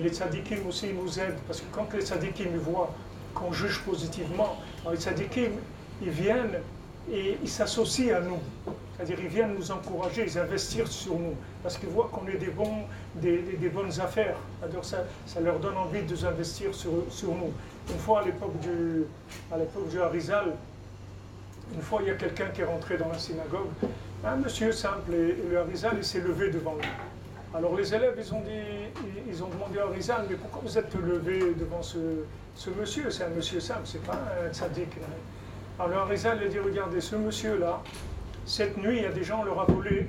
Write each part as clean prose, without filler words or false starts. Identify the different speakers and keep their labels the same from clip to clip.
Speaker 1: les tzadikim aussi nous aident, parce que quand les tzadikim voient qu'on juge positivement, alors les tzadikim, ils viennent et ils s'associent à nous. C'est-à-dire ils viennent nous encourager, ils investissent sur nous, parce qu'ils voient qu'on est des bonnes affaires. Alors ça leur donne envie de s'investir sur nous. Une fois à l'époque du Harizal, une fois il y a quelqu'un qui est rentré dans la synagogue, un monsieur simple, et le Harizal il s'est levé devant lui. Alors les élèves ils ont demandé à Harizal, mais pourquoi vous êtes levé devant ce monsieur? C'est un monsieur simple, c'est pas un tzaddik. Alors le Harizal a dit, regardez, ce monsieur-là, cette nuit, il y a des gens, on leur a volé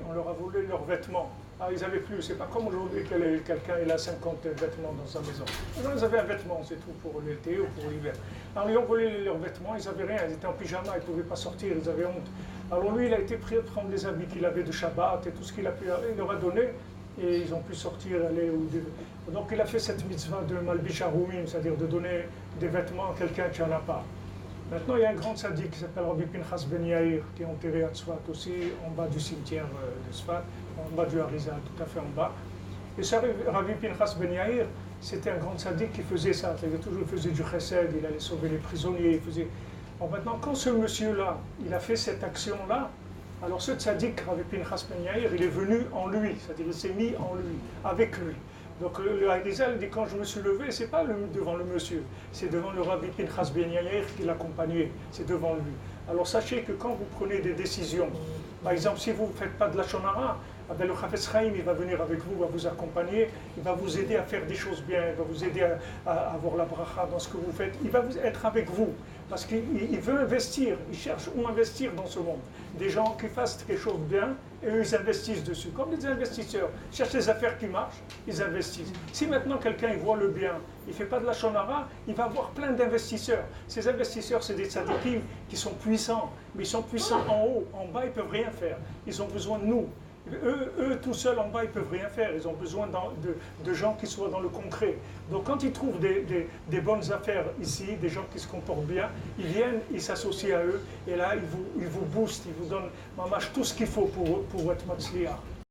Speaker 1: leurs vêtements. Alors ils n'avaient plus, c'est pas comme aujourd'hui quelqu'un il a 50 vêtements dans sa maison. Alors, ils avaient un vêtement, c'est tout, pour l'été ou pour l'hiver. Alors ils ont volé leurs vêtements, ils n'avaient rien, ils étaient en pyjama, ils ne pouvaient pas sortir, ils avaient honte. Alors lui, il a été pris à prendre les habits qu'il avait de Shabbat et tout ce qu'il a pu, il leur a donné, et ils ont pu sortir, aller Donc il a fait cette mitzvah de Malbish Harumim, c'est-à-dire de donner des vêtements à quelqu'un qui n'en a pas. Maintenant, il y a un grand tzaddik qui s'appelle Rabbi Pinchas Ben Yair, qui est enterré à Tzfat aussi, en bas du cimetière de Tzfat, en bas du Harizal, tout à fait en bas. Et ça, Rabbi Pinchas Ben Yair, c'était un grand tzaddik qui faisait ça. Il faisait du chesed, il allait sauver les prisonniers, il faisait... Bon, maintenant, quand ce monsieur-là, il a fait cette action-là, alors ce tzaddik, Rabbi Pinchas Ben Yair, il est venu en lui, c'est-à-dire il s'est mis en lui, avec lui. Donc le Harizal dit, quand je me suis levé, c'est pas devant le monsieur, c'est devant le Rabbi Pinchas Ben Yair qui l'accompagnait, c'est devant lui. Alors sachez que quand vous prenez des décisions, par exemple si vous ne faites pas de la shonara, le Chafetz Chaim il va venir avec vous, va vous accompagner, il va vous aider à faire des choses bien, il va vous aider à avoir la bracha dans ce que vous faites, il va être avec vous, parce qu'il veut investir, il cherche où investir dans ce monde. Des gens qui fassent quelque chose de bien, et eux ils investissent dessus, comme des investisseurs, ils cherchent des affaires qui marchent, ils investissent. Si maintenant quelqu'un il voit le bien, il ne fait pas de la shonara, il va avoir plein d'investisseurs. Ces investisseurs, c'est des tzadikim qui sont puissants, mais ils sont puissants en haut, en bas ils ne peuvent rien faire, ils ont besoin de nous. Eux, tout seuls en bas, ils ne peuvent rien faire. Ils ont besoin de gens qui soient dans le concret. Donc quand ils trouvent des bonnes affaires ici, des gens qui se comportent bien, ils viennent, ils s'associent à eux, et là, ils vous boostent, ils vous donnent tout ce qu'il faut pour être matzliach.